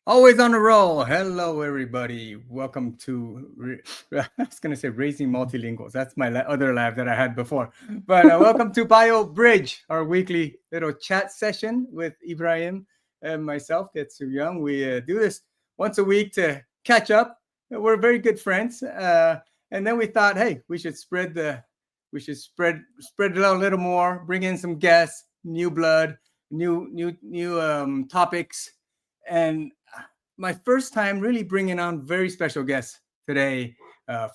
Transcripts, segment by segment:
Always on the roll. Hello, everybody. Welcome to, I was going to say Raising Multilinguals. That's my other lab that I had before. But welcome to BioBridge, our weekly little chat session with Ibrahim and myself, Tetsu Young. We do this once a week to catch up. We're very good friends. And then we thought, hey, we should spread it out a little more, bring in some guests, new blood, new topics. And my first time really bringing on very special guests today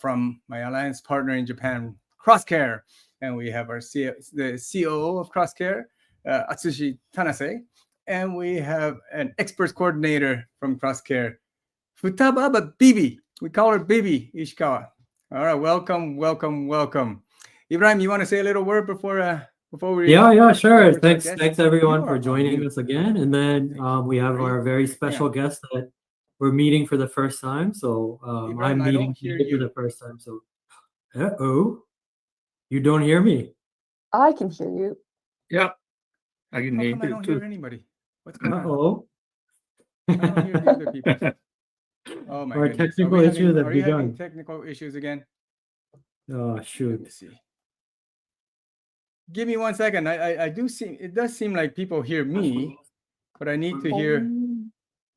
from my alliance partner in Japan, Crosscare. And we have the COO of Crosscare, Atsushi Tanase. And we have an experts coordinator from Crosscare, Futababa Bibi. We call her Bibi Ishikawa. All right, welcome. Ibrahim, you want to say a little word before we? Yeah, sure. Thanks everyone for joining us again. And then we have our very special guest that we're meeting for the first time. So Ibrahim, I'm meeting you for the first time. So, you don't hear me? I can hear you. Yeah, I can hear you too. I don't hear anybody. What's going on? I don't hear the other people. Oh my goodness. Technical issues have begun. Are you having technical issues again? Oh, shoot. Let me see. Give me 1 second. I do see, it does seem like people hear me, but I need to hear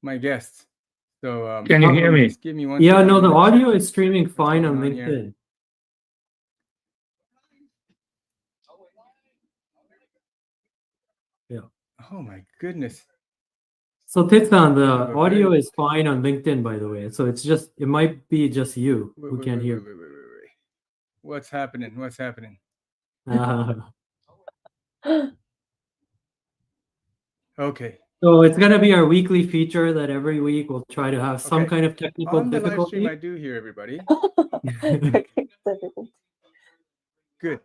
my guests. So can you hear me? Just give me 1 second. second. No, the audio is streaming fine on LinkedIn. Yeah. Oh my goodness. So Tetsan, the audio is fine on LinkedIn, by the way. So it might be just you who can't hear. Wait. What's happening? Okay. So it's going to be our weekly feature that every week we'll try to have some kind of technical difficulty. On the live stream, I do hear everybody. Good.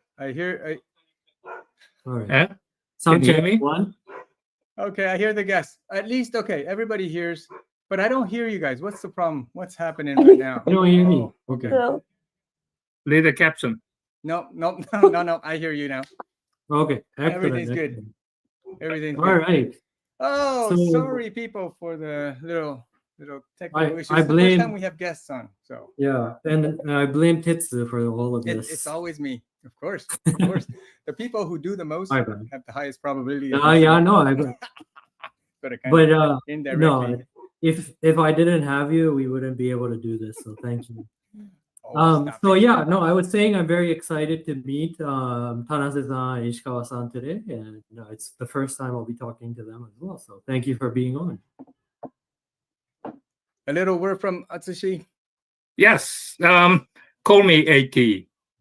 All right. Sound check one. Okay, I hear the guests. At least, okay, everybody hears, but I don't hear you guys. What's the problem? What's happening right now? You don't hear me. Okay. Read the caption. No. I hear you now. Okay. Everything's good. Everything's all good. Right. Oh, sorry, people, for the little technical issues. I blame. The first time we have guests on, so. Yeah, and I blame Tetsu for all of this. It's always me, of course. The people who do the most have the highest probability. No, but indirectly. No, if I didn't have you, we wouldn't be able to do this. So thank you. I was saying I'm very excited to meet Tanase-san and Ishikawa-san today, and it's the first time I'll be talking to them as well. So thank you for being on. A little word from Atsushi. Yes, call me AT.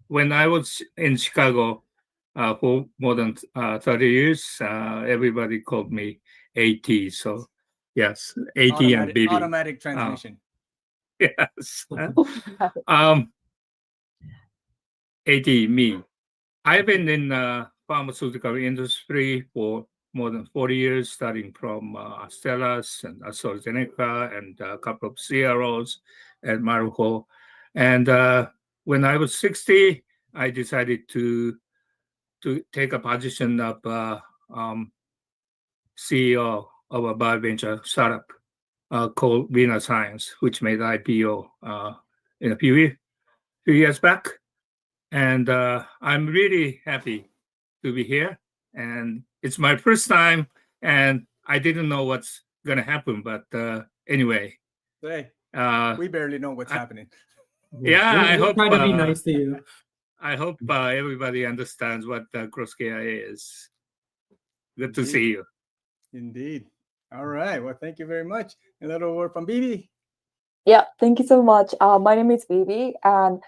When I was in Chicago for more than 30 years, everybody called me AT. So yes, AT and BB. Automatic transmission. Yes. AT, me. I've been in the pharmaceutical industry for more than 40 years, starting from Astellas and AstraZeneca and a couple of CROs at Maruho. And when I was 60, I decided to take a position of CEO of a bioventure startup called Vina Science, which made IPO in a few years back. And I'm really happy to be here. And it's my first time, and I didn't know what's going to happen. But anyway. Hey, we barely know what's happening. Yeah, I hope. Try to be nice to you. I hope everybody understands what Crosscare is. Good to see you. Indeed. All right. Well, thank you very much. A little word from Bibi. Yeah, thank you so much. My name is Bibi, and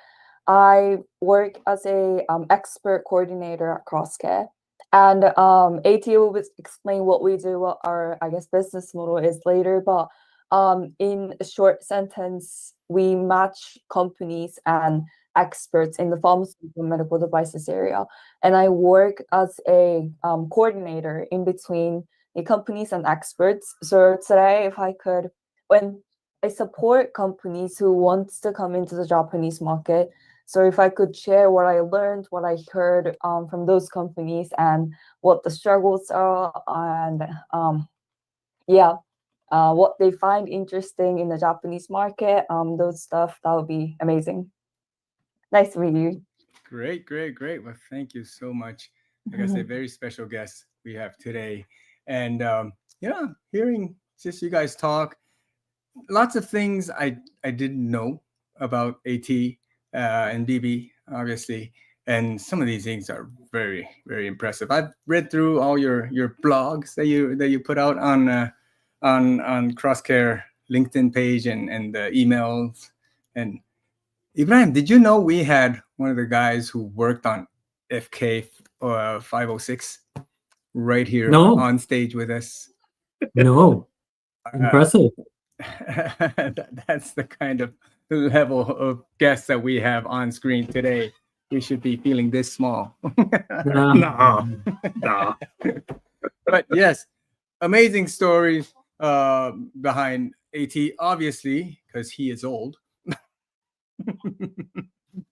I work as a expert coordinator at Crosscare. And AT will explain what we do, what our, business model is later. But in a short sentence, we match companies and experts in the pharmaceutical and medical devices area. And I work as a coordinator in between the companies and experts. So today, when I support companies who want to come into the Japanese market, so if I could share what I learned, what I heard from those companies and what the struggles are, and what they find interesting in the Japanese market, those stuff, that would be amazing. Nice to meet you. Great. Well, thank you so much. Like I said, very special guest we have today. And hearing just you guys talk, lots of things I didn't know about AT and BB, obviously. And some of these things are very, very impressive. I've read through all your blogs that you put out on Crosscare LinkedIn page and the emails. And Ibrahim, did you know we had one of the guys who worked on FK 506 right here No. on stage with us? No. Impressive. That's the kind of level of guests that we have on screen today. We should be feeling this small. No. No. But yes, amazing stories behind AT, obviously, because he is old.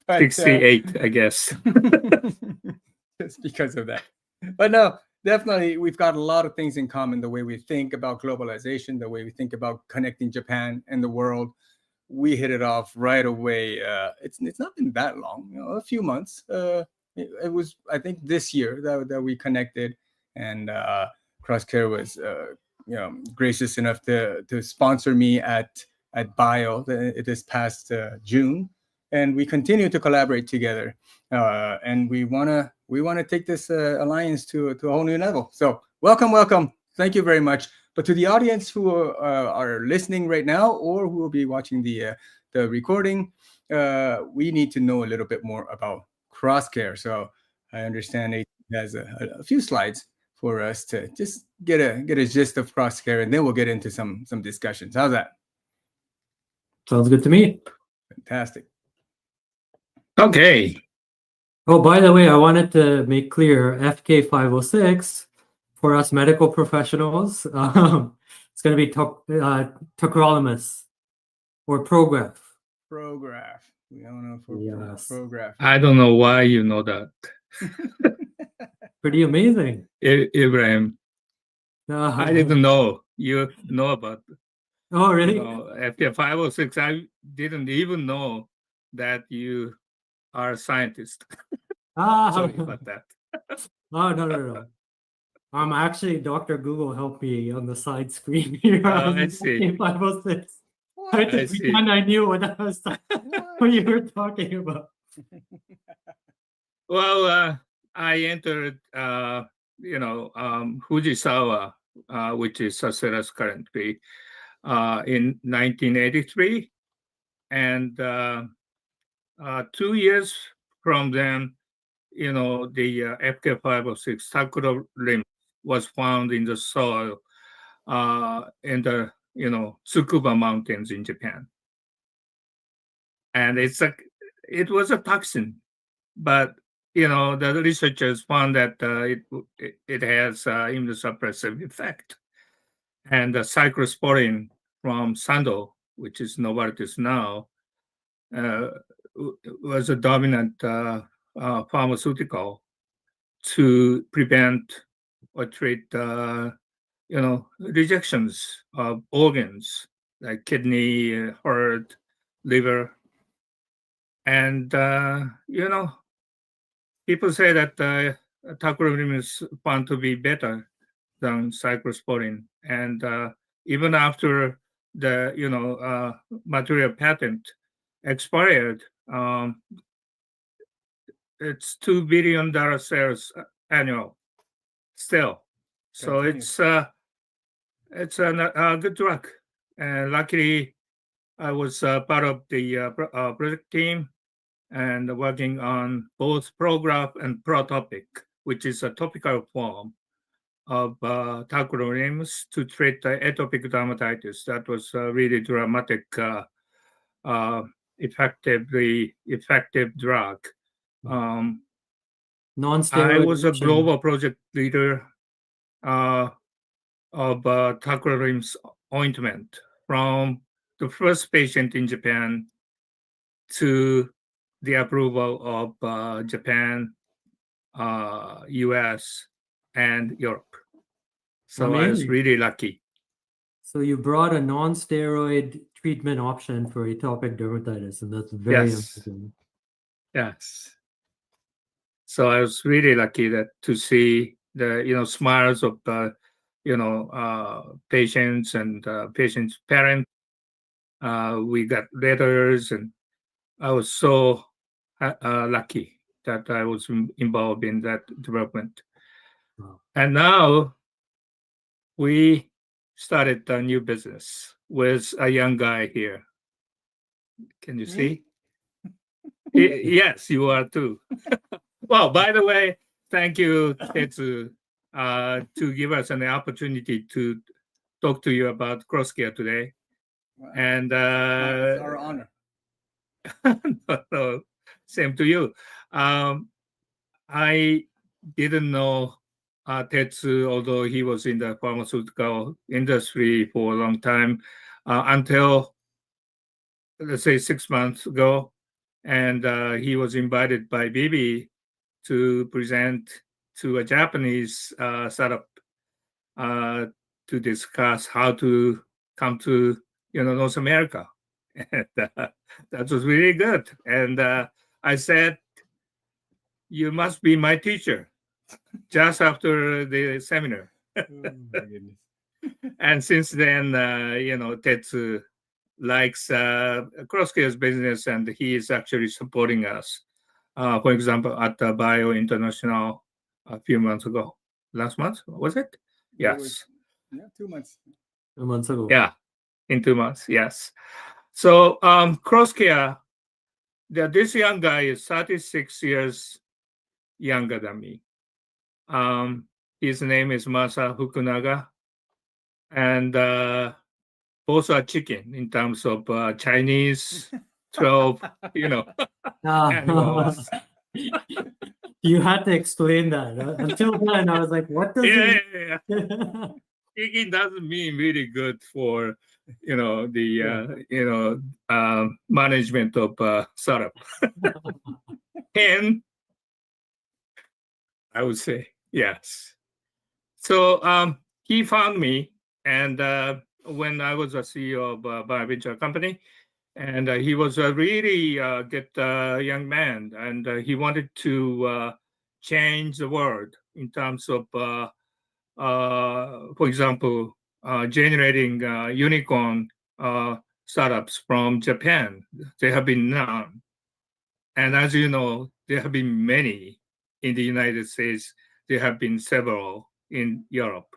But, 68, I guess. just because of that. But no, definitely, we've got a lot of things in common. The way we think about globalization, the way we think about connecting Japan and the world. We hit it off right away. It's not been that long, a few months. It was, I think, this year that we connected, and Crosscare was gracious enough to sponsor me at Bio this past June, and we continue to collaborate together. And we wanna take this alliance to a whole new level. So welcome. Thank you very much. But to the audience who are listening right now, or who will be watching the recording, we need to know a little bit more about Crosscare. So I understand it has a few slides for us to just get a gist of Crosscare, and then we'll get into some discussions. How's that? Sounds good to me. Fantastic. Okay. Oh, by the way, I wanted to make clear FK 506 for us medical professionals. It's going to be tacrolimus or Prograf. Prograf. We don't know for Yes. Prograf. I don't know why you know that, Pretty amazing. Ibrahim. I didn't know you know about Oh, really? FK 506. I didn't even know that you are a scientist. Sorry about that. Oh, no. Actually, Dr. Google helped me on the side screen here. I see. 506. What? I I just see. pretend I knew what what you were talking about. Well, I entered, Fujisawa, which is Sasera's currently, in 1983. And 2 years from then, the FK506 tacrolimus was found in the soil in the, Tsukuba Mountains in Japan. And it was a toxin, but the researchers found that it has immunosuppressive effect. And the cyclosporin from Sandoz, which is Novartis now, was a dominant pharmaceutical to prevent or treat rejections of organs like kidney, heart, liver. And people say that tacrolimus is found to be better than cyclosporin, and even after the material patent expired, it's $2 billion sales annual still. So it's a good drug, and luckily I was part of the project team and working on both Prograf and Protopic, which is a topical form of tacrolimus to treat atopic dermatitis. That was a really dramatic, effective drug. Non-steroid. I was a global project leader of tacrolimus ointment from the first patient in Japan to the approval of Japan, US, and Europe. So I was Amazing. really lucky. So you brought a non-steroid treatment option for atopic dermatitis, and that's very Yes. amazing. Yes. So I was really lucky to see the smiles of patients and patients' parents. We got letters, and I was so lucky that I was involved in that development. Wow. And now we started a new business with a young guy here. Can you Me? see? Yes, you are too. Well, by the way, thank you, Tetsu, to give us an opportunity to talk to you about CrossCare today. Wow. And It's our honor. no, same to you. I didn't know Tetsu, although he was in the pharmaceutical industry for a long time, until, let's say, 6 months ago. And he was invited by Bibi to present to a Japanese startup to discuss how to come to North America. And that was really good. And I said, you must be my teacher just after the seminar. Oh my goodness. And since then, Tetsu likes CrossCare's business, and he is actually supporting us. For example, at Bio International a few months ago. Last month, was it? It was, Yes. 2 months. 2 months ago. Yeah, in 2 months, yes. So CrossCare, this young guy is 36 years younger than me. His name is Masa Fukunaga, and both are chicken in terms of Chinese 12, animals. You had to explain that. Until then, I was like, what does Yeah, it yeah, yeah. Chicken doesn't mean really good for, management of startup. And I would say yes. So he found me, and when I was a CEO of a BioBridge company, and he was a really good young man, and he wanted to change the world in terms of, for example, generating unicorn startups from Japan. There have been none, and as you know, there have been many in the United States. There have been several in Europe.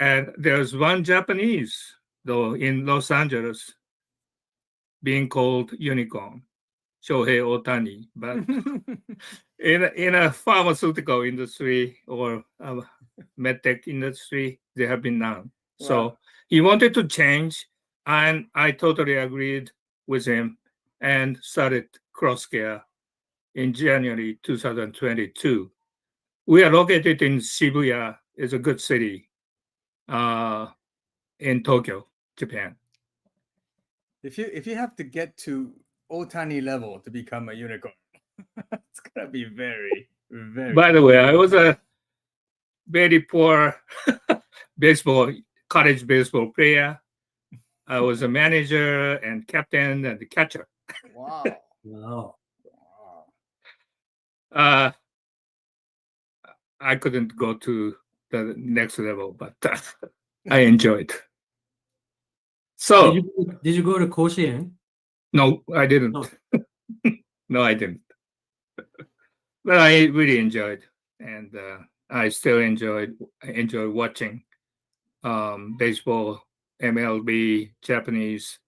And there's one Japanese, though, in Los Angeles being called unicorn, Shohei Otani. But in a pharmaceutical industry or medtech industry, there have been none. So Wow. he wanted to change, and I totally agreed with him and started CrossCare in January 2022. We are located in Shibuya. It's a good city in Tokyo, Japan. If you have to get to Otani level to become a unicorn, it's gonna be very, very. By the way, I was a very poor college baseball player. I was a manager and captain and the catcher. Wow. Wow. Uh, I couldn't go to the next level, but I enjoyed. So Did you go to Koshien? no, I didn't. No. No, I didn't. But I really enjoyed, and I still enjoy watching baseball, MLB, Japanese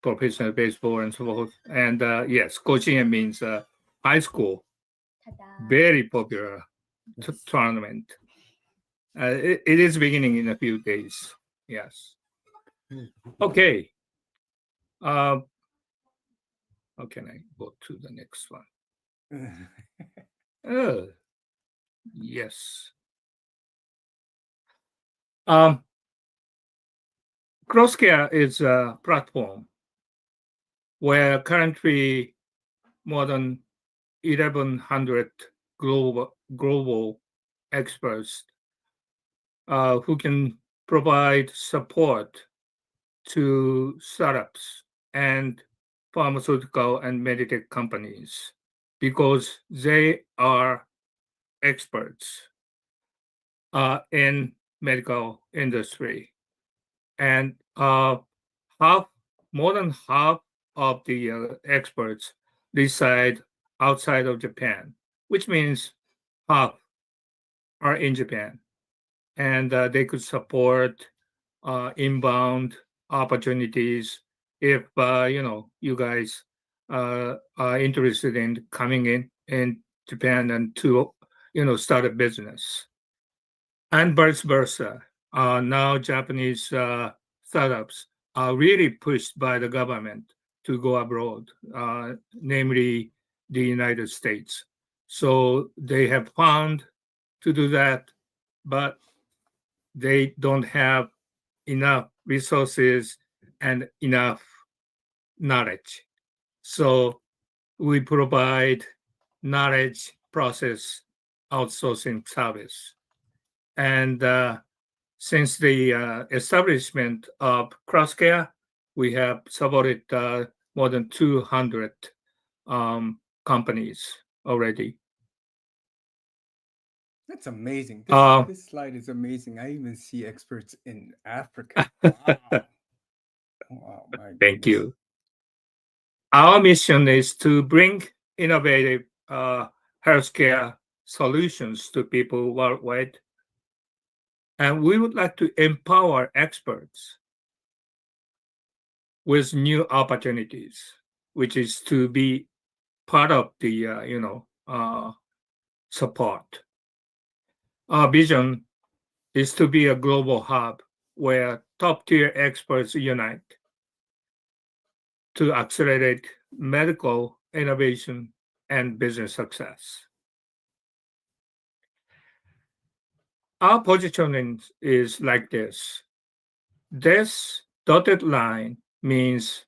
professional baseball, and so forth. And yes, Koshien means high school, very popular tournament. It is beginning in a few days. Yes. Okay. How can I go to the next one? Yes. CrossCare is a platform where currently more than 1,100 global experts who can provide support to startups and pharmaceutical and medtech companies because they are experts in medical industry, and more than half of the experts reside outside of Japan, which means half are in Japan, and they could support inbound opportunities if you guys are interested in coming in Japan and to start a business, and vice versa. Now Japanese startups are really pushed by the government to go abroad, namely the United States. So they have found to do that, but they don't have enough resources and enough knowledge. So we provide knowledge process outsourcing service. And since the establishment of CrossCare, we have supported more than 200 companies already. That's amazing. Uh, This slide is amazing. I even see experts in Africa. Wow. Wow, my Thank goodness. you. Our mission is to bring innovative healthcare solutions to people worldwide. And we would like to empower experts with new opportunities, which is to be part of the support. Our vision is to be a global hub where top-tier experts unite to accelerate medical innovation and business success. Our positioning is like this. This dotted line means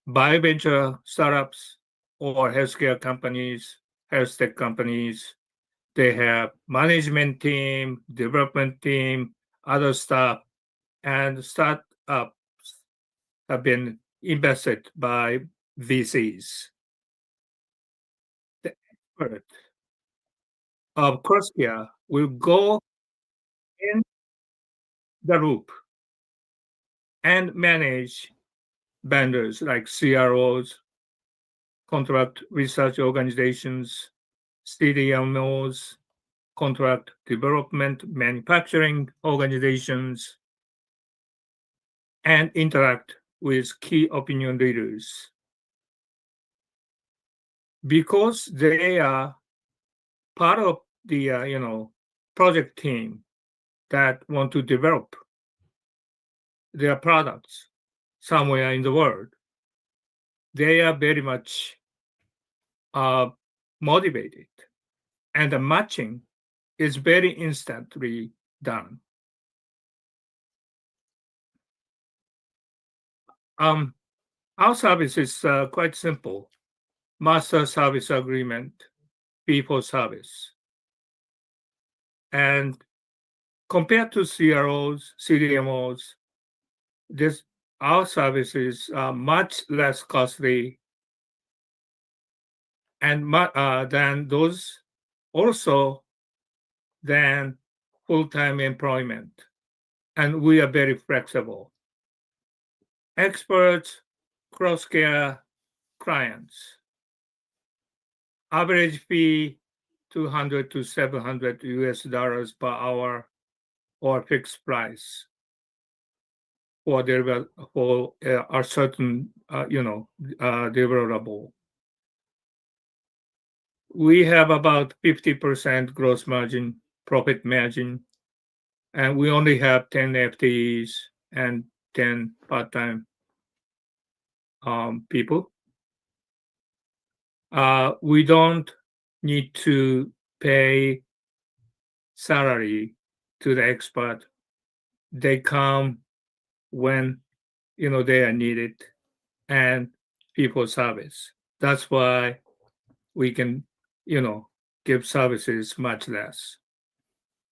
bioventure startups or healthcare companies, health tech companies. They have management team, development team, other stuff, and startups have been invested by VCs. The expert of CrossCare will go in the loop and manage vendors like CROs, contract research organizations, CDMOs, contract development manufacturing organizations, and interact with key opinion leaders. Because they are part of the project team that want to develop their products somewhere in the world, they are very much motivated, and the matching is very instantly done. Our service is quite simple: master service agreement, fee for service. And compared to CROs, CDMOs, our services are much less costly and than those, also than full-time employment. And we are very flexible. Experts, CrossCare clients. Average fee $200 to $700 per hour, or fixed price for a certain deliverable. We have about 50% gross margin, profit margin, and we only have 10 FTEs and 10 part-time people. We don't need to pay salary to the expert. They come when they are needed, and people service. That's why we can give services much less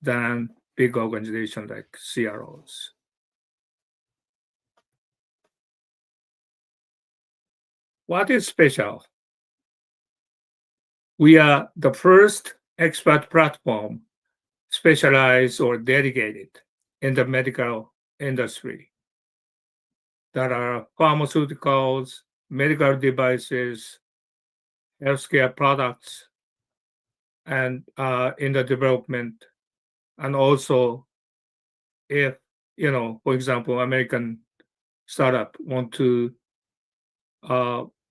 than big organizations like CROs. What is special? We are the first expert platform specialized or dedicated in the medical industry. There are pharmaceuticals, medical devices, healthcare products, and in the development. And also, if, for example, American startup want to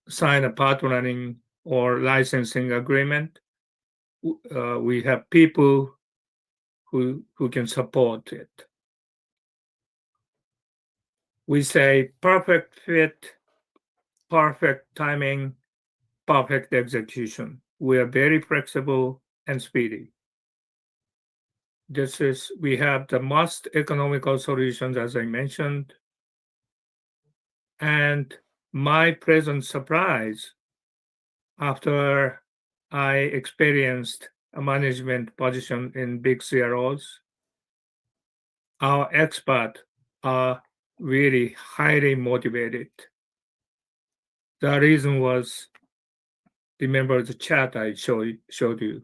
sign a partnering or licensing agreement, we have people who can support it. We say perfect fit, perfect timing, perfect execution. We are very flexible and speedy. We have the most economical solutions, as I mentioned. And my pleasant surprise after I experienced a management position in big CROs, our experts are really highly motivated. The reason was, remember the chat I showed you.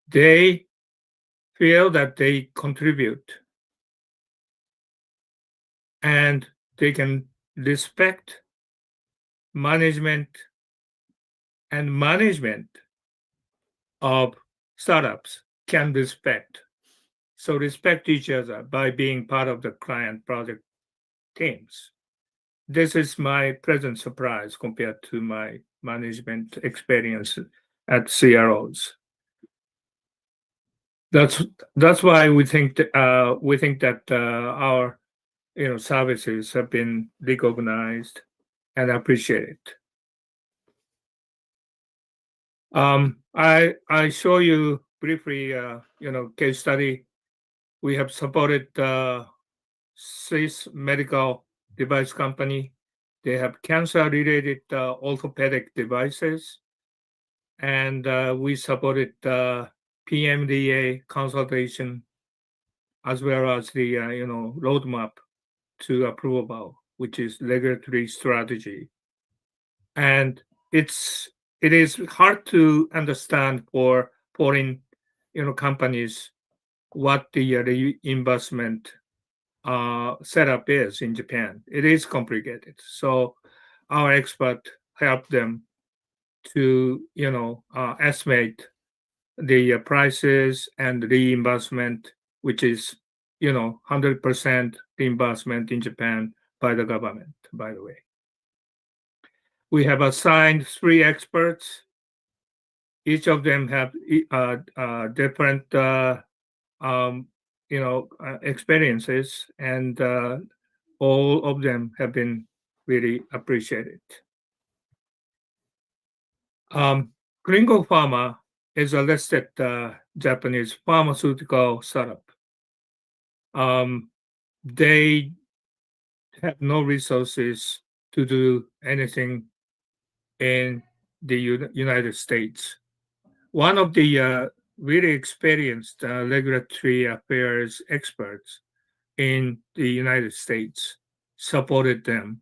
They feel that they contribute and they can respect management and management of startups can respect. So respect each other by being part of the client project teams. This is my pleasant surprise compared to my management experience at CROs. That's why we think that our services have been recognized and appreciated. I show you briefly case study. We have supported Swiss medical device company. They have cancer-related orthopedic devices, and we supported PMDA consultation as well as the roadmap to approval, which is regulatory strategy. And it is hard to understand for foreign companies what the reimbursement setup is in Japan. It is complicated. So our expert helped them to estimate the prices and reimbursement, which is 100% reimbursement in Japan by the government, by the way. We have assigned 3 experts. Each of them have different experiences, and all of them have been really appreciated. Gringo Pharma is a listed Japanese pharmaceutical startup. They have no resources to do anything in the United States. One of the really experienced regulatory affairs experts in the United States supported them.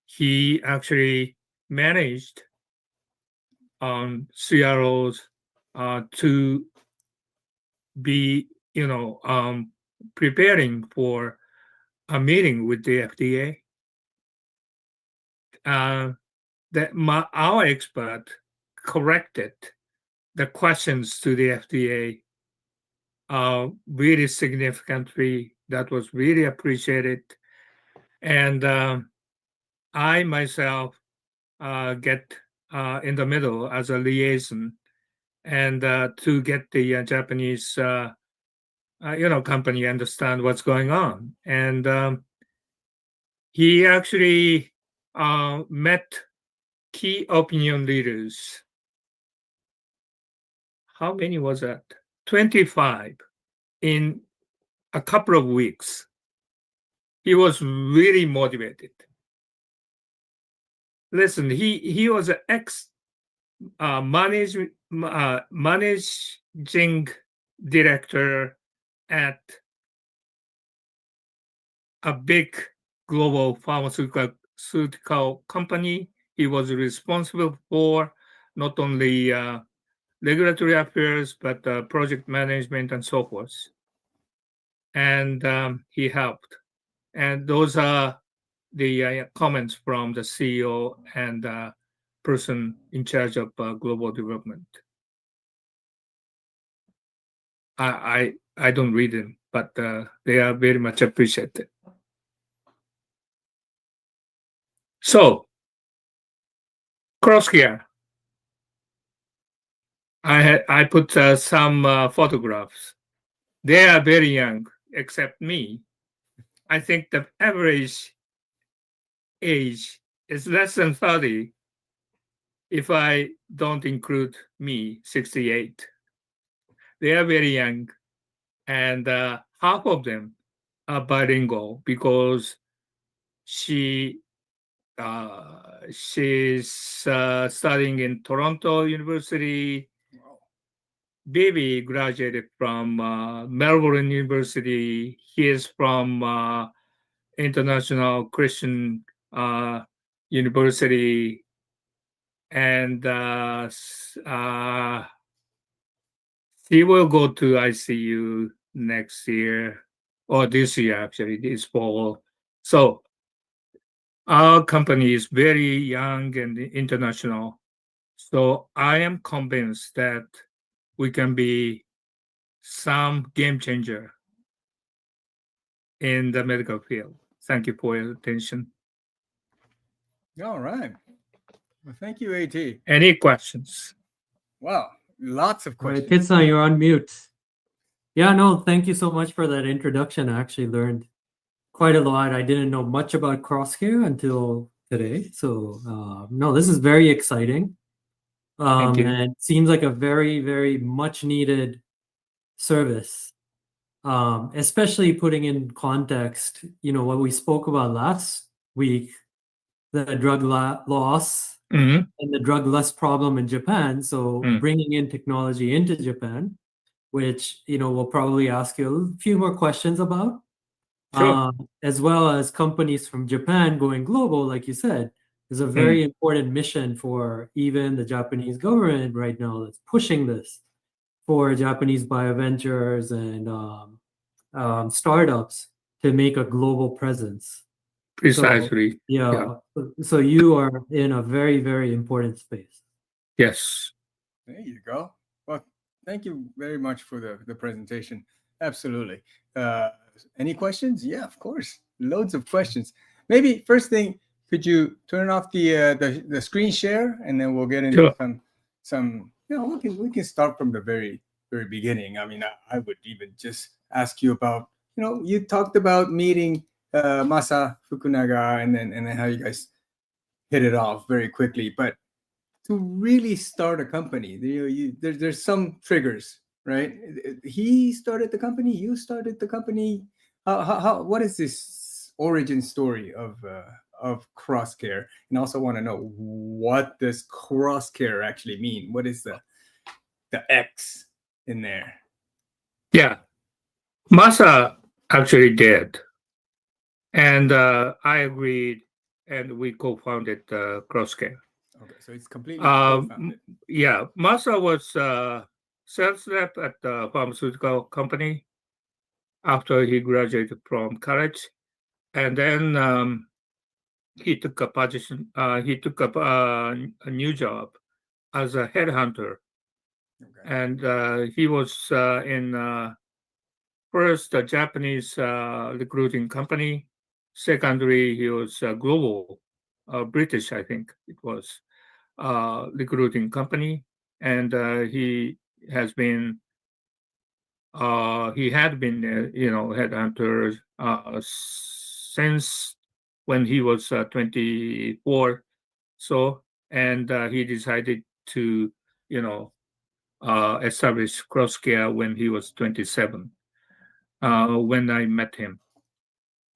He actually managed CROs to be, preparing for a meeting with the FDA. Our expert corrected the questions to the FDA really significantly. That was really appreciated. And I myself get in the middle as a liaison and to get the Japanese company understand what's going on. And he actually met key opinion leaders. How many was that? 25 in a couple of weeks. He was really motivated. Listen, he was an managing director at a big global pharmaceutical company. He was responsible for not only regulatory affairs, but project management and so forth. And he helped. And those are the comments from the CEO and person in charge of global development. I don't read them, but they are very much appreciated. So, cross-care. I put some photographs. They are very young, except me. I think the average age is less than 30 if I don't include me, 68. They are very young, and half of them are bilingual because she's studying in Toronto University. Baby graduated from Melbourne University. He is from International Christian University, and he will go to ICU next year, or this year actually, this fall. So our company is very young and international. So I am convinced that we can be some game changer in the medical field. Thank you for your attention. All right. Well, thank you, AT. Any questions? Wow, lots of All right, questions. Kitsan, you're on mute. Yeah, no, thank you so much for that introduction. I actually learned quite a lot. I didn't know much about crosscare until today. So, no, this is very exciting. Thank you. And it seems like a very, very much needed service, especially putting in context, what we spoke about last week, the drug loss Mhm. and the drug less problem in Japan. So Mm. bringing in technology into Japan, which, we'll probably ask you a few more questions about. Sure. As well as companies from Japan going global, like you said, is a very important mission for even the Japanese government right now that's pushing this for Japanese bioventures and startups to make a global presence. Precisely. So, yeah. So you are in a very, very important space. Yes. There you go. Well, thank you very much for the presentation. Absolutely. Any questions? Yeah, of course. Loads of questions. Maybe first thing, could you turn off the screen share, and then we'll get into Sure. some. We can start from the very beginning. I mean, I would even just ask you about. You talked about meeting Masa Fukunaga, and then how you guys hit it off very quickly, but to really start a company, there's some triggers, right? He started the company, you started the company. What is this origin story of crosscare? And I also want to know, what does crosscare actually mean? What is the X in there? Yeah. Masa actually did. And I agreed, and we co-founded Crosscare. Okay, so it's completely co-founded. Yeah, Masa was sales rep at the pharmaceutical company after he graduated from college, and then he took a position. He took up a new job as a headhunter, Okay. and he was in first a Japanese recruiting company. Secondly, he was a global British, I think it was, recruiting company, and he had been headhunter since when he was 24. So, and he decided to establish Crosscare when he was 27. When I met him,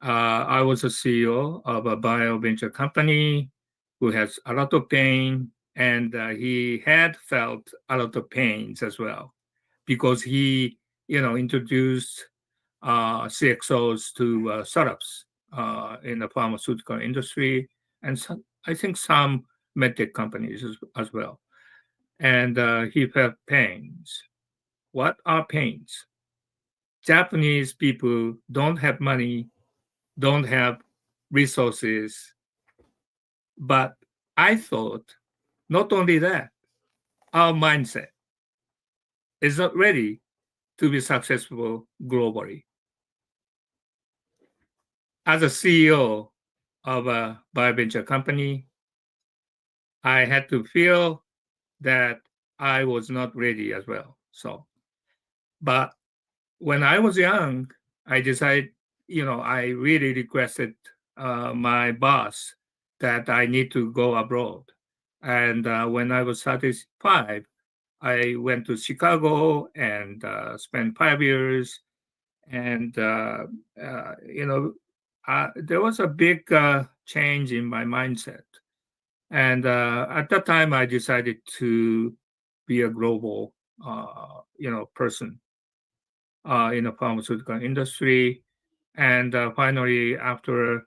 I was a CEO of a bio venture company who has a lot of pain, and he had felt a lot of pains as well, because he, introduced CXOs to startups in the pharmaceutical industry, and I think some medtech companies as well. And he felt pains. What are pains? Japanese people don't have money, don't have resources. But I thought not only that, our mindset is not ready to be successful globally. As a CEO of a bioventure company, I had to feel that I was not ready as well. So, but when I was young, I decided, I really requested my boss that I need to go abroad. And when I was 35, I went to Chicago and spent 5 years. And, there was a big change in my mindset. And at that time, I decided to be a global, person in the pharmaceutical industry. And finally, after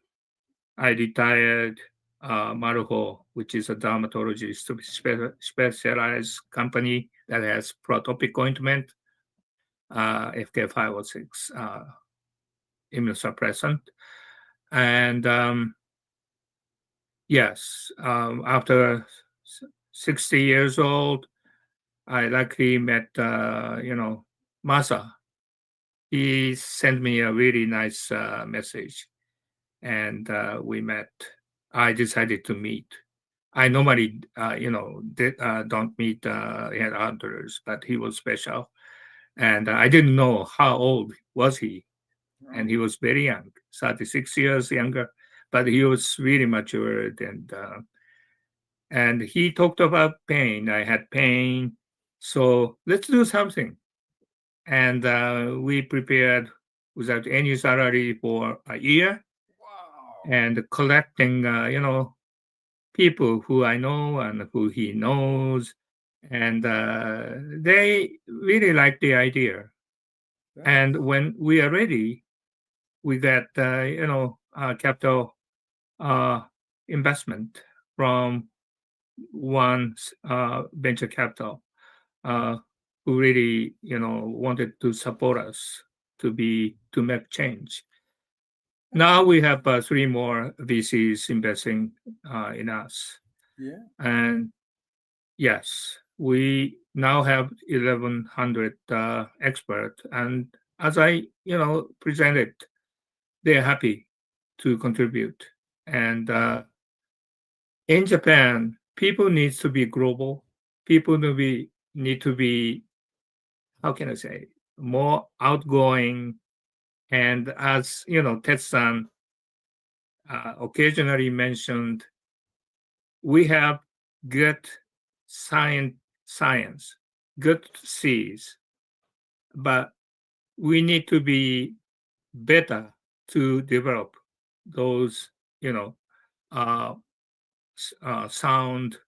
I retired, Maruho, which is a dermatologist specialized company that has protopic ointment, FK506 immunosuppressant. And yes, after 60 years old, I luckily met, Masa. He sent me a really nice message, and we met. I decided to meet. I normally, don't meet headhunters, but he was special, and I didn't know how old was he, and he was very young, 36 years younger, but he was really matured, and he talked about pain. I had pain, so let's do something. And we prepared without any salary for a year. Wow. And collecting, people who I know and who he knows. And they really like the idea. And when we are ready, we got, capital investment from one venture capital who really, wanted to support us to make change. Now we have 3 more VCs investing in us. Yeah. And yes, we now have 1,100 experts. And as I, presented, they're happy to contribute. And in Japan, people need to be global. People need to be, how can I say, more outgoing. And as, Tetsan occasionally mentioned, we have good science, good seeds, but we need to be better to develop those, sound,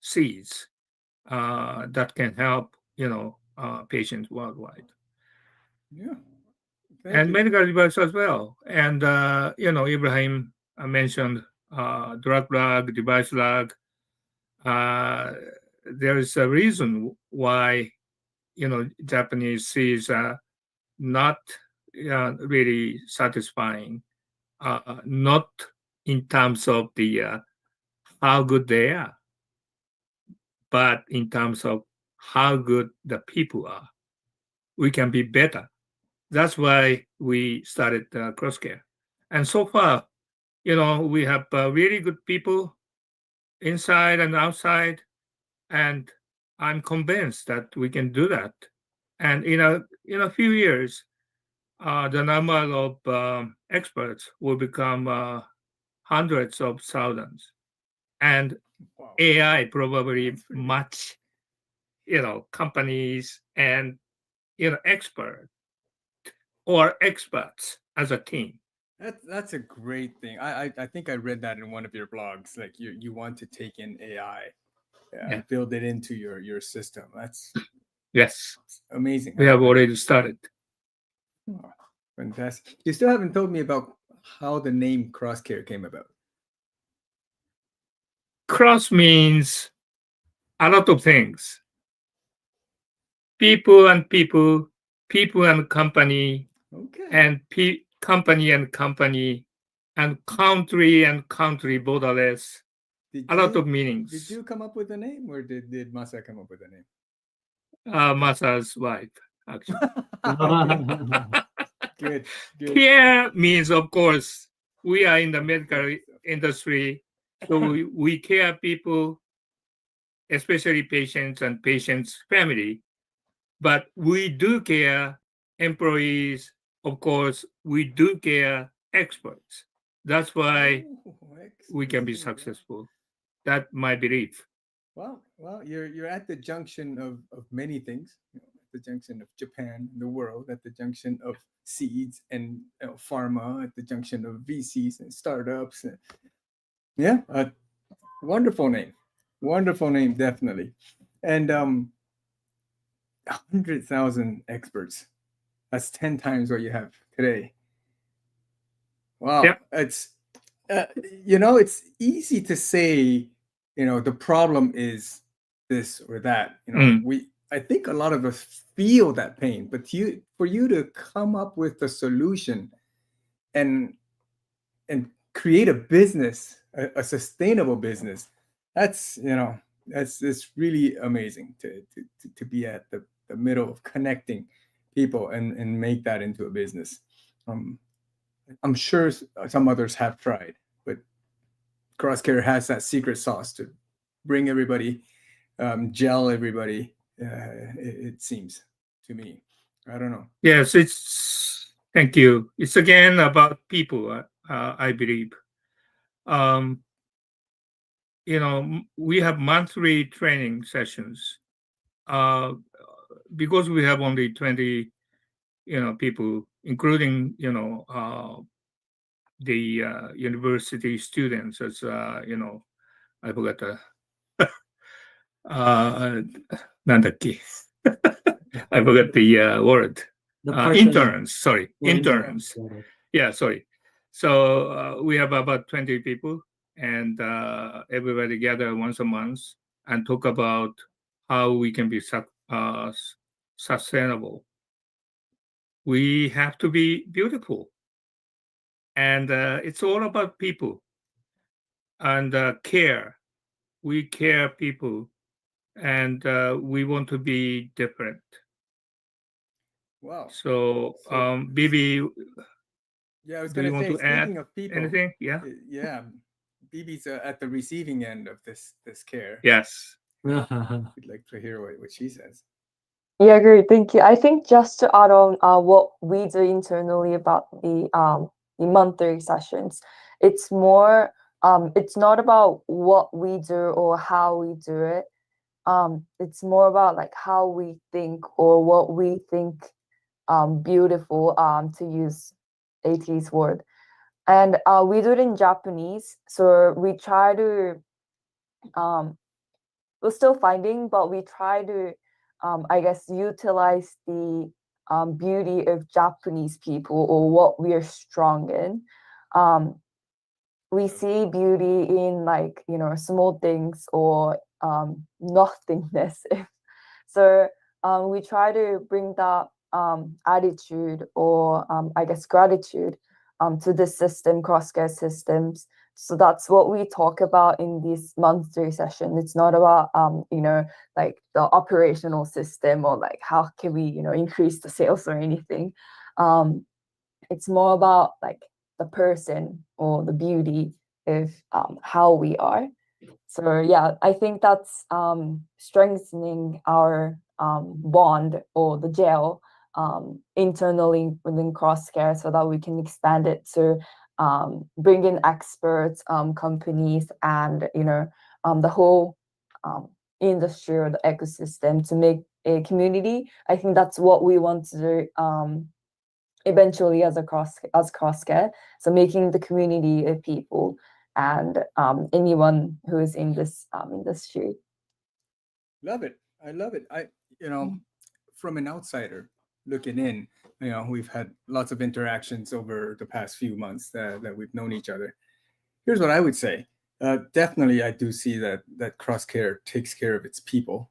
seeds that can help, patients worldwide. Yeah. And medical device as well. And, Ibrahim mentioned drug lag, device lag. There is a reason why, Japanese seeds are not really satisfying, not in terms of the how good they are, but in terms of how good the people are. We can be better. That's why we started CrossCare. And so far, we have really good people inside and outside. And I'm convinced that we can do that. And in a few years, the number of experts will become hundreds of thousands. And Wow. AI probably much, companies and, experts as a team. That's a great thing. I think I read that in one of your blogs. Like you want to take in AI and build it into your system. That's Yes, amazing. we have already started. Fantastic. You still haven't told me about how the name Crosscare came about. Cross means a lot of things. People and people, people and company, Okay. and company and company, and country borderless. A lot of meanings. Did you come up with the name, or did Masa come up with the name? Masa's wife, actually. Good. Care means, of course, we are in the medical industry, so we care people, especially patients and patients' family. But we do care employees, of course, we do care experts. That's why we can be successful. That's my belief. Well, you're at the junction of many things. At the junction of Japan, the world, at the junction of seeds and pharma, at the junction of VCs and startups. Yeah, wonderful name, definitely. And 100,000 experts. That's 10 times what you have today. Wow, Yep. It's it's easy to say, the problem is this or that. I think a lot of us feel that pain, but for you to come up with a solution and create a business, a sustainable business, that's it's really amazing to be at the middle of connecting people and make that into a business. I'm sure some others have tried, but Crosscare has that secret sauce to bring everybody, gel everybody. It seems to me. I don't know. Yes, thank you. It's again about people, I believe. We have monthly training sessions. Because we have only 20, people, including, the university students, as I forgot the なんだっけ I forgot the word. Interns, sorry, interns. Yeah, sorry. So we have about 20 people, and everybody gather once a month and talk about how we can be sustainable. We have to be beautiful, and it's all about people and care. We care people, and we want to be different. Wow. So, Bibi, yeah, I was do going you to want say, to add speaking of people, anything? Yeah. Yeah, Bibi's at the receiving end of this care. Yes. We'd like to hear what she says. Yeah, great. Thank you. I think just to add on what we do internally about the monthly sessions, it's more it's not about what we do or how we do it. It's more about like how we think or what we think beautiful, to use AT's word. And we do it in Japanese, so we try to we're still finding, but we try to I guess utilize the beauty of Japanese people or what we are strong in. We see beauty in, like, small things or nothingness. So we try to bring that attitude or I guess gratitude to the system, cross-care systems. So that's what we talk about in this monthly session. It's not about like the operational system or like how can we increase the sales or anything. It's more about like the person or the beauty of how we are. So yeah, I think that's strengthening our bond or the gel internally within Crosscare, so that we can expand it to bring in experts, companies, and the whole industry or the ecosystem to make a community. I think that's what we want to do eventually as Crosscare. So making the community of people and anyone who is in this industry. Love it. I love it. From an outsider looking in, we've had lots of interactions over the past few months that we've known each other. Here's what I would say. Definitely, I do see that CrossCare takes care of its people,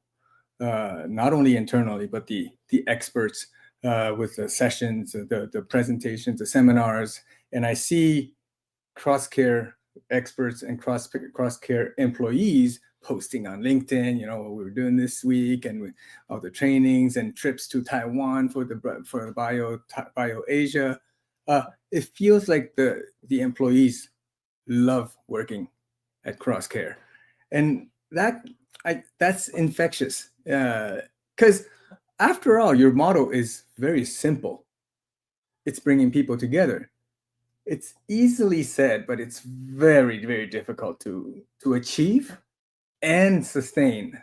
not only internally, but the experts with the sessions, the presentations, the seminars. And I see CrossCare experts and CrossCare employees posting on LinkedIn, what we were doing this week, and all the trainings and trips to Taiwan for the Bio Asia. It feels like the employees love working at CrossCare, and that's infectious. Because after all, your motto is very simple. It's bringing people together. It's easily said, but it's very, very difficult to achieve and sustain.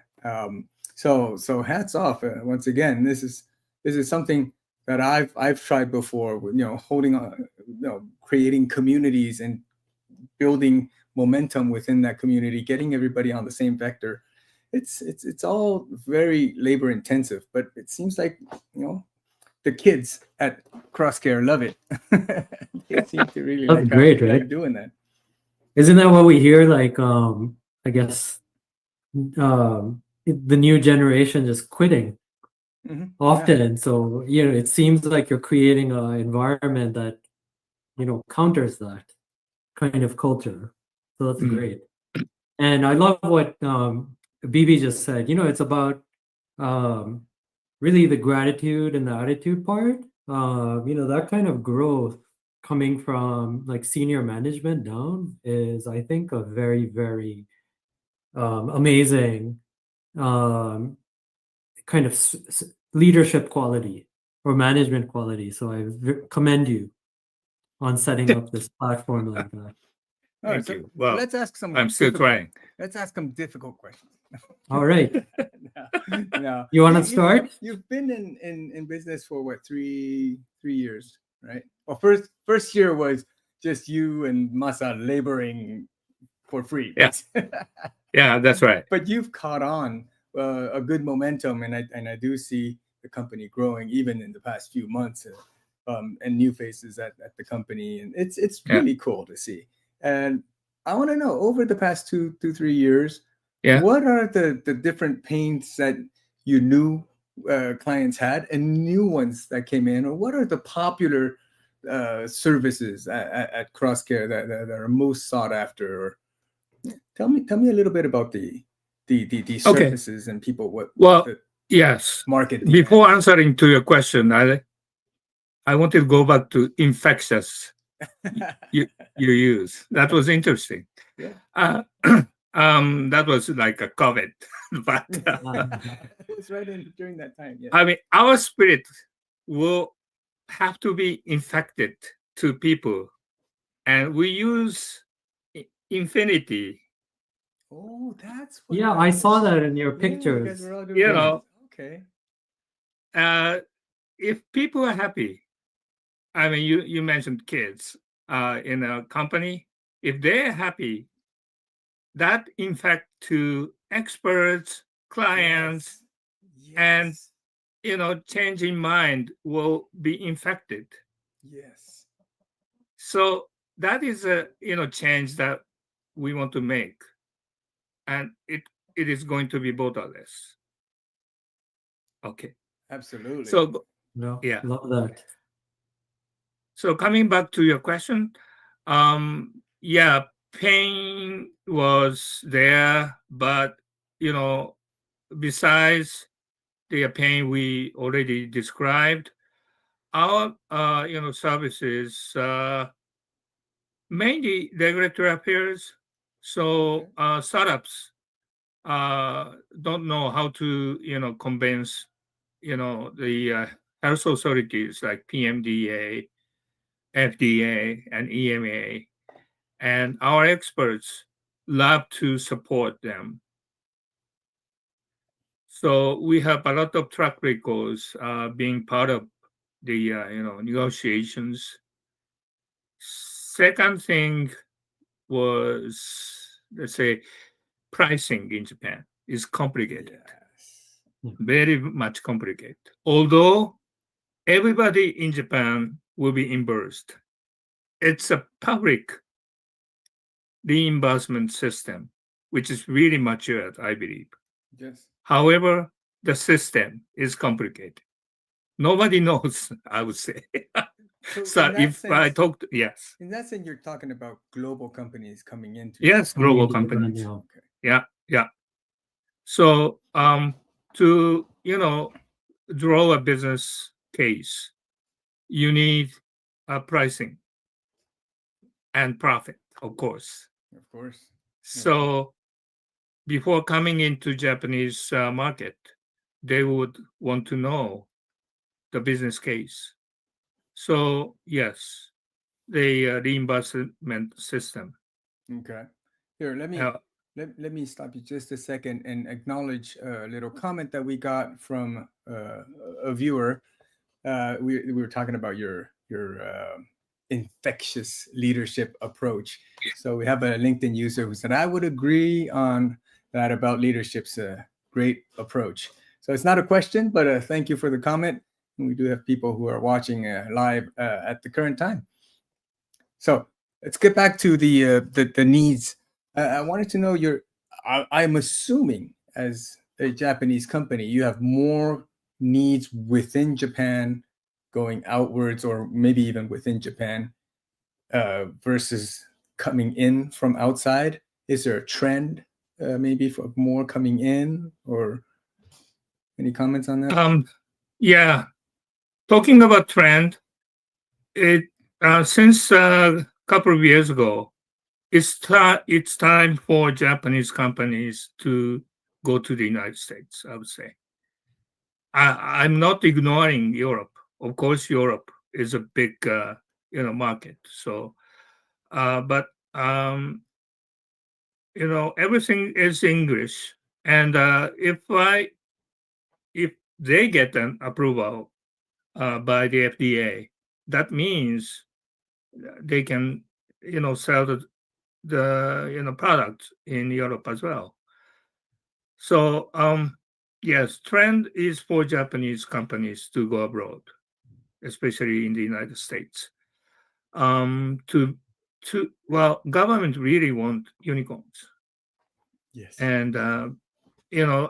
So hats off once again. This is something that I've tried before. Holding on, creating communities and building momentum within that community, getting everybody on the same vector. It's all very labor intensive, but it seems like the kids at CrossCare love it. They seem to really That's great, right? like doing that. Isn't that what we hear? Like, I guess, the new generation just quitting often. So, it seems like you're creating an environment that, counters that kind of culture. So that's great. And I love what BB just said. It's about really the gratitude and the attitude part. That kind of growth coming from like senior management down is, I think, a very, very amazing kind of leadership quality or management quality. So I commend you on setting up this platform like that. Thank you. Well, let's ask some. I'm still trying. Let's ask some difficult questions. All right. No. You want to start? You've been in business for what, 3 years, right? Well, first year was just you and Masa laboring for free. Yes. Yeah, that's right. But you've caught on a good momentum, and I do see the company growing even in the past few months, and new faces at the company, and it's really cool to see. And I want to know, over the past 3 years, what are the different pains that you knew clients had and new ones that came in, or what are the popular services at CrossCare that are most sought after? Or tell me a little bit about the services and people. Yes. Market Before answering to your question, I want to go back to infectious. you use that was interesting. Yeah. That was like a COVID, but it was right during that time. Yeah. I mean, our spirit will have to be infected to people, and we use infinity. Oh, that's what I saw that in your pictures. You guys were all doing okay. If people are happy, I mean, you mentioned kids in a company. If they're happy, that in fact to experts, clients, and changing mind will be infected. Yes. So that is a change that we want to make, and it is going to be borderless. Okay. Absolutely. So love that. So coming back to your question, pain was there, but besides the pain we already described, our services mainly regulatory affairs. So startups don't know how to convince the health authorities like PMDA, FDA, and EMA, and our experts love to support them. So we have a lot of track records being part of the negotiations. Second thing was, let's say, pricing in Japan is complicated, very much complicated. Although everybody in Japan will be reimbursed. It's a public reimbursement system, which is really matured, I believe. Yes. However, the system is complicated. Nobody knows, I would say. So in that if I sense, talk, yes, in that sense, you're talking about global companies coming into yes, Japan. global Coming into companies. Japan, Okay. Yeah. So to draw a business case, you need pricing and profit, of course. Of course. So before coming into Japanese market, they would want to know the business case. So yes, the reimbursement system. Okay. Here, let me stop you just a second and acknowledge a little comment that we got from a viewer. We were talking about your infectious leadership approach. So we have a LinkedIn user who said, "I would agree on that about leadership's a great approach." So it's not a question, but thank you for the comment. And we do have people who are watching live at the current time. So let's get back to the needs. I wanted to know I'm assuming as a Japanese company, you have more needs within Japan going outwards, or maybe even within Japan versus coming in from outside. Is there a trend maybe for more coming in, or any comments on that? Yeah, talking about trend, it since a couple of years ago, it's time for Japanese companies to go to the United States, I would say. I'm not ignoring Europe. Of course, Europe is a big market. So, but everything is English, and if they get an approval by the FDA, that means they can sell the product in Europe as well. So yes, trend is for Japanese companies to go abroad, especially in the United States. Government really want unicorns. Yes. And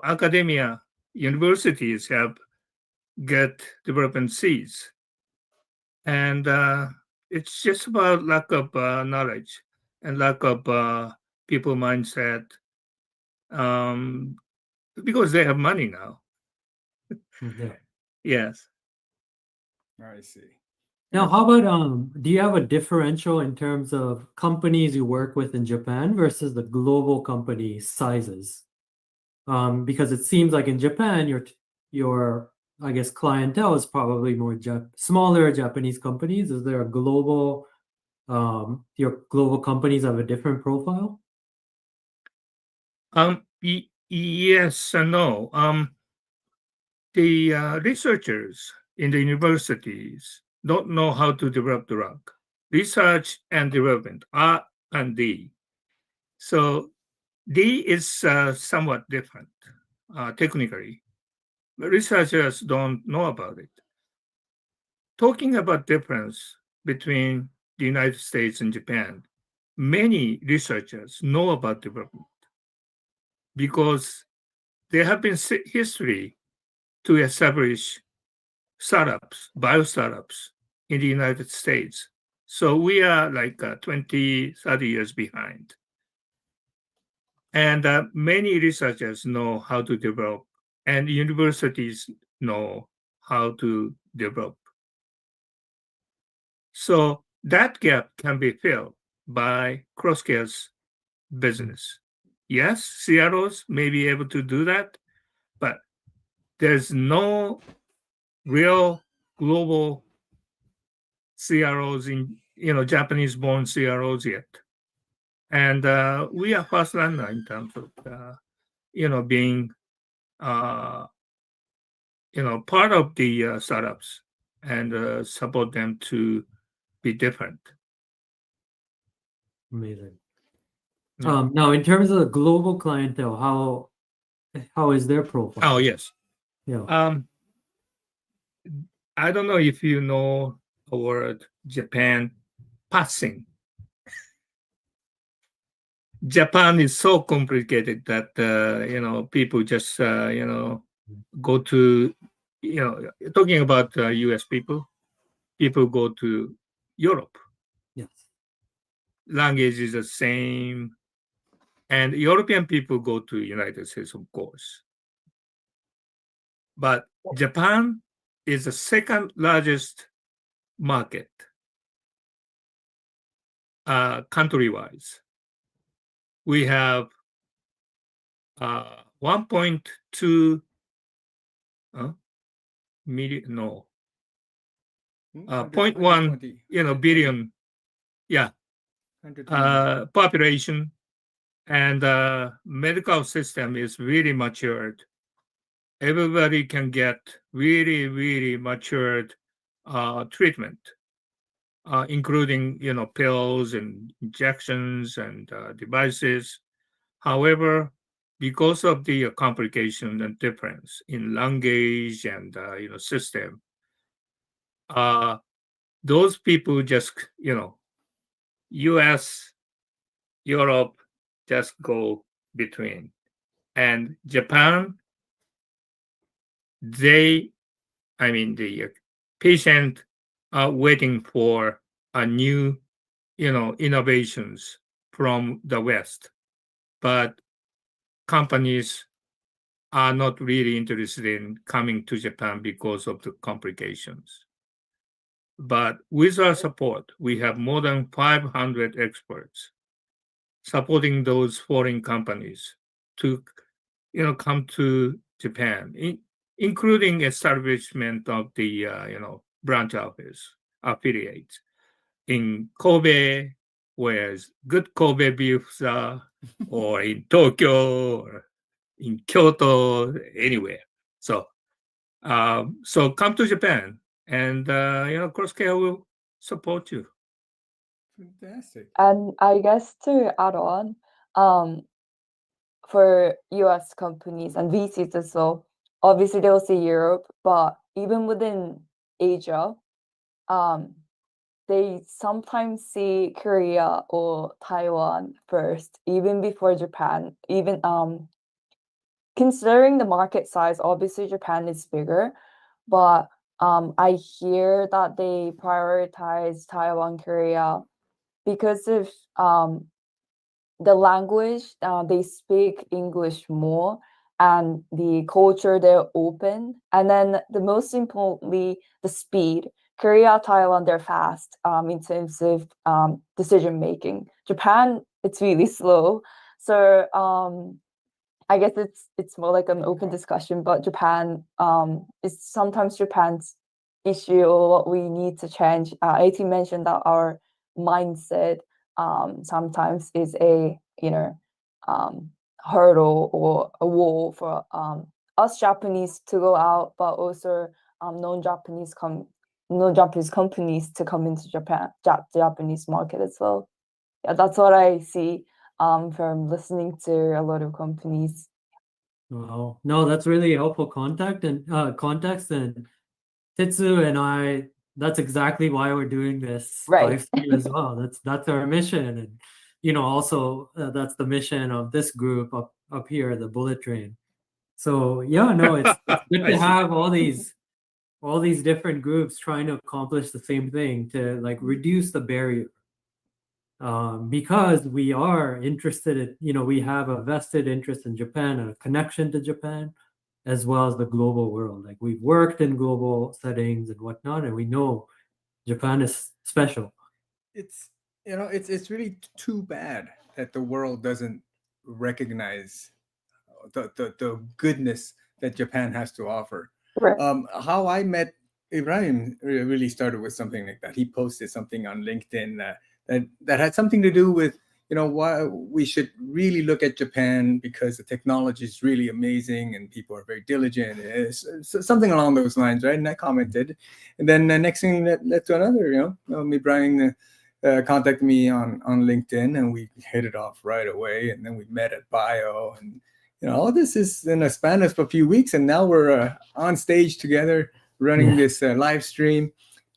academia, universities have get development seeds, and it's just about lack of knowledge and lack of people mindset, because they have money now. Yeah. Yes. I see. Now, how about do you have a differential in terms of companies you work with in Japan versus the global company sizes? Because it seems like in Japan, your I guess clientele is probably more smaller Japanese companies. Is there a global your global companies have a different profile? Yes and no. The researchers in the universities don't know how to develop the drug. Research and development, R&D. So D is somewhat different technically. But researchers don't know about it. Talking about difference between the United States and Japan, many researchers know about development because there have been history to establish startups, bio startups in the United States. So we are like 20, 30 years behind. And many researchers know how to develop, and universities know how to develop. So that gap can be filled by CrossCare's business. Yes, CROs may be able to do that, but there's no real global CROs in Japanese-born CROs yet, and we are first runner in terms of being part of the startups and support them to be different. Amazing. Yeah. Now, in terms of the global clientele, how is their profile? Oh yes. Yeah. I don't know if you know the word Japan passing. Japan is so complicated that people just go to talking about U.S. people go to Europe. Yes. Language is the same, and European people go to United States, of course. But Japan is the second largest market country-wise. We have 1.2 million, no, 0.1 billion, yeah, population, and medical system is really matured. Everybody can get really, really matured treatment, including pills and injections and devices. However, because of the complication and difference in language and system, those people just U.S., Europe just go between, and Japan, the patient are waiting for a new innovations from the West, but companies are not really interested in coming to Japan because of the complications. But with our support, we have more than 500 experts supporting those foreign companies to come to Japan, including establishment of the branch office affiliates in Kobe, where good Kobe beefs are, or in Tokyo, or in Kyoto, anywhere. So come to Japan, and CrossCare will support you. Fantastic. And I guess to add on, for US companies and VCs as well, obviously they'll see Europe, but even within Asia, they sometimes see Korea or Taiwan first, even before Japan. Even considering the market size, obviously Japan is bigger, but I hear that they prioritize Taiwan, Korea because of the language. They speak English more, and the culture, they're open. And then the most importantly, the speed. Korea, Taiwan, they're fast in terms of decision making. Japan, it's really slow. So I guess it's more like an open discussion, but Japan is sometimes Japan's issue or what we need to change. AT mentioned that our mindset sometimes is a hurdle or a wall for us Japanese to go out, but also non-Japanese companies to come into Japanese market as well. Yeah, that's what I see from listening to a lot of companies. Wow. No, that's really helpful context, and Tetsu and I, that's exactly why we're doing this Right. live stream as well. That's our mission. And also that's the mission of this group up here, the Bullet Train. So yeah, no, it's good to have all these different groups trying to accomplish the same thing, to like reduce the barrier. Because we are interested in, we have a vested interest in Japan and a connection to Japan, as well as the global world. Like we've worked in global settings and whatnot, and we know Japan is special. It's really too bad that the world doesn't recognize the goodness that Japan has to offer. Right. How I met Ibrahim really started with something like that. He posted something on LinkedIn that had something to do with why we should really look at Japan, because the technology is really amazing and people are very diligent. It's something along those lines, right? And I commented, and then the next thing that led to another. Ibrahim contacted me on LinkedIn, and we hit it off right away. And then we met at Bio, and all this is in a span of a few weeks, and now we're on stage together running this live stream,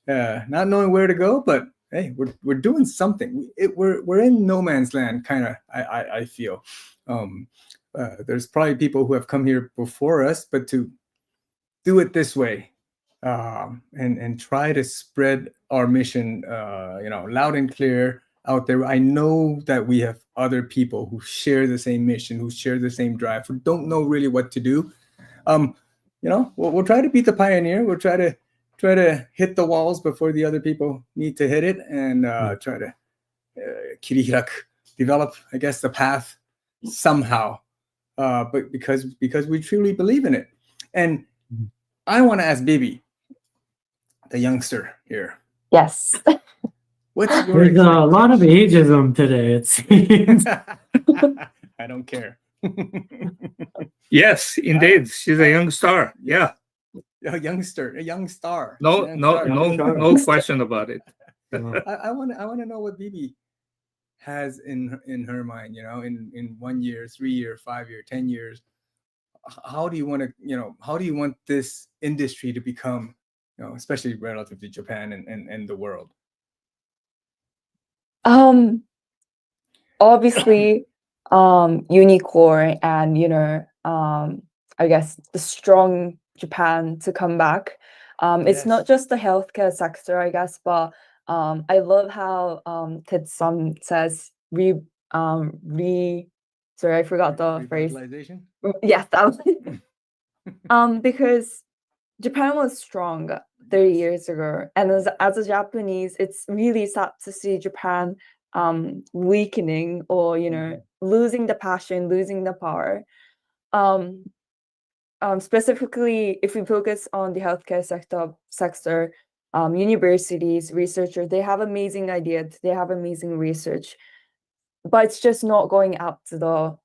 not knowing where to go, but hey, we're doing something. We're in no man's land, kind of. I feel. There's probably people who have come here before us, but to do it this way, and try to spread our mission, loud and clear out there. I know that we have other people who share the same mission, who share the same drive, who don't know really what to do. We'll try to be the pioneer. We'll try to hit the walls before the other people need to hit it, and try to kirihiraku, develop, I guess, the path somehow. But because we truly believe in it. And I want to ask Bibi, the youngster here. Yes. What's your There's a lot of ageism today, it seems. I don't care. Yes, indeed. She's a young star. Yeah. A youngster, a young star. No, Young no, star. no, no question about it. I want to know what Bibi has in her mind, in 1 year, 3 year, 5 year, 10 years. How do you want to, how do you want this industry to become, especially relative to Japan and the world? Obviously, unicorn and I guess the strong Japan to come back. It's not just the healthcare sector, I guess, but I love how Ted-san says sorry, I forgot the phrase. Revitalization? Yes, that was because Japan was strong 30 years ago, and as a Japanese, it's really sad to see Japan weakening or losing the passion, losing the power. Specifically, if we focus on the healthcare sector, universities, researchers, they have amazing ideas, they have amazing research, but it's just not going out to the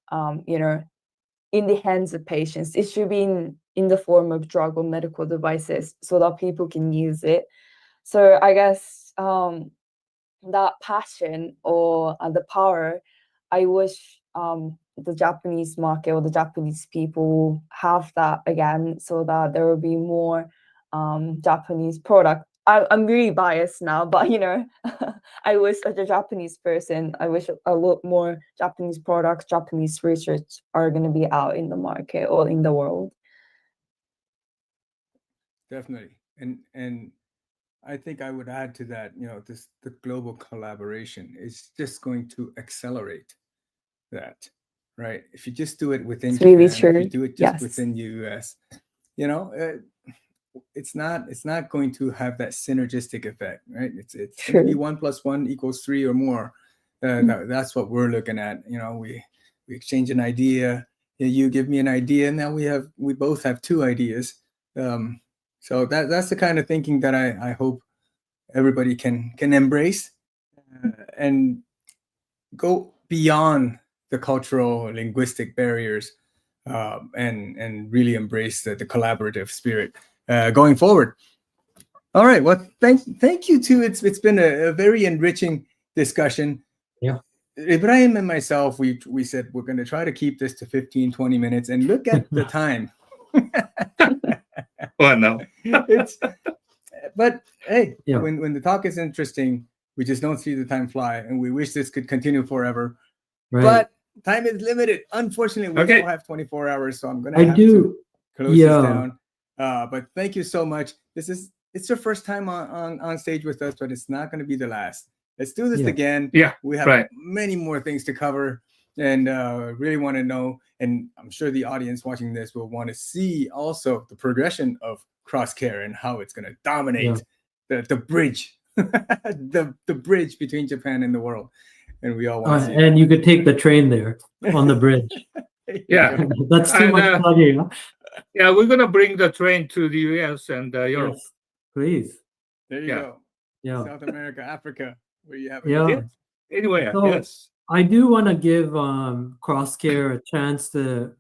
in the hands of patients. It should be in the form of drug or medical devices so that people can use it. So I guess that passion or the power, I wish the Japanese market or the Japanese people have that again, so that there will be more Japanese product. I'm really biased now, but I wish as a Japanese person, I wish a lot more Japanese products, Japanese research are going to be out in the market or in the world. Definitely. And I think I would add to that, the global collaboration is just going to accelerate that, right? If you just do it within It's really Japan, true. if you do it just Yes. within the US, it's not going to have that synergistic effect, right? It's going to be True. 1 + 1 = 3 or more. That's what we're looking at. We exchange an idea. You give me an idea. Now we both have 2 ideas. So that's the kind of thinking that I hope everybody can embrace and go beyond the cultural linguistic barriers, and really embrace the collaborative spirit going forward. All right. Well, thank you too. It's been a very enriching discussion. Yeah. Ibrahim and myself, we said we're going to try to keep this to 15-20 minutes, and look at the time. Well, no. But hey, Yeah. when the talk is interesting, we just don't see the time fly, and we wish this could continue forever. Right. But time is limited. Unfortunately, we Okay. don't have 24 hours, so I'm gonna I have do. to close this down. But thank you so much. It's your first time on stage with us, but it's not going to be the last. Let's do this Yeah. again. Yeah, We have right. many more things to cover, and really want to know. And I'm sure the audience watching this will want to see also the progression of cross-care and how it's going to dominate the bridge, the bridge between Japan and the world. And we all want to see And you could take the train there on the bridge. it. Yeah. That's too And, much plugging. Huh? Yeah, we're gonna bring the train to the US and Europe. Yes, please. There you Yeah. go. Yeah. South America, Africa, where you have it. Yeah. Anyway, So- yes. I do want to give Crosscare a chance to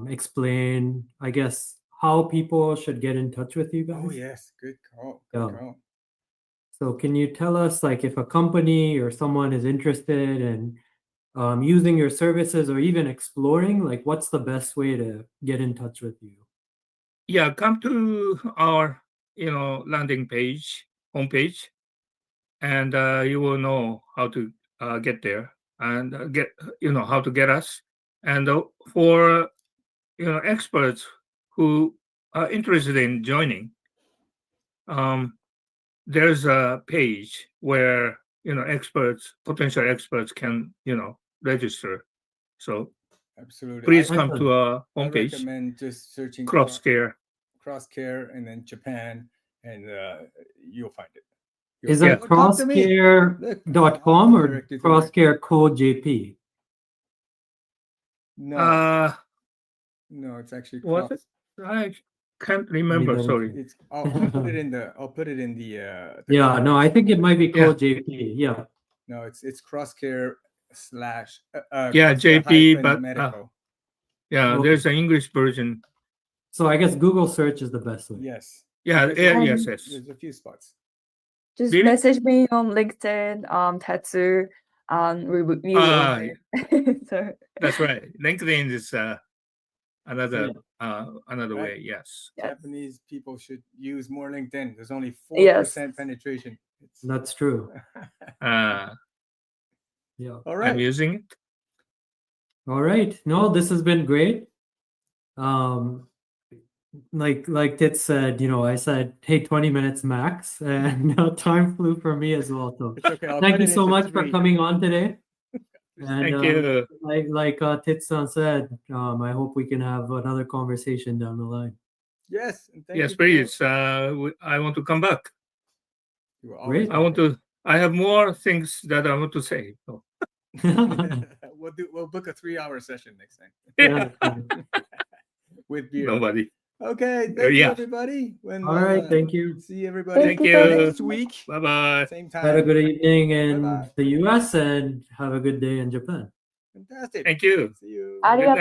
explain, I guess, how people should get in touch with you guys. Oh yes, good call. Yeah. Good call. So can you tell us, like, if a company or someone is interested in using your services or even exploring, like, what's the best way to get in touch with you? yeah, come to our landing page, homepage, and you will know how to get there and get how to get us. And for experts who are interested in joining, there's a page where potential experts can register. So Absolutely. please I, come to our I homepage, recommend just searching Crosscare. Crosscare and then Japan, and you'll find it. Is You'll- that Oh, talk to me. Look, crosscare.com I'll or direct you to it. crosscare code JP? No, no, it's actually Was cross. it? I can't remember. Maybe Sorry. It's I'll put it in the the Yeah, no, I comments. think it might be Yeah. code JP. Yeah. No, it's Crosscare slash Yeah, Crosscare JP, hyphen but medical. yeah, Okay. there's an English version. So I guess Google search is the best way. Yes. Yeah, There's yeah, a- yes, yes. There's a few spots. Just Really? message me on LinkedIn, Tetsu, we will. Ah, So, that's right. LinkedIn is another Yeah. another Right. way. Yes. yes. Japanese people should use more LinkedIn. There's only 4% Yes. penetration. It's... That's true. Uh, Yeah. All I'm right. using it. All right. No, this has been great. Like Tit said, I said, hey, 20 minutes max, and time flew for me as well. So It's okay. I'll thank cut you it so into much for 3. coming on today. And Thank you. like Tit-san said, I hope we can have another conversation down the line. Yes. And thank Yes, you for- please. I want to come back. You were always Great. I want to. I have more things that I want to say. So, We'll book a 3-hour session next time Yeah. with beer. nobody. Okay, thank you Yeah. everybody. All right. Thank you. See everybody Thank you. next week, Bye bye. same Have a time. good evening in Bye-bye. the US and have a good day in Japan. Fantastic. Thank you. See you. Arigatou.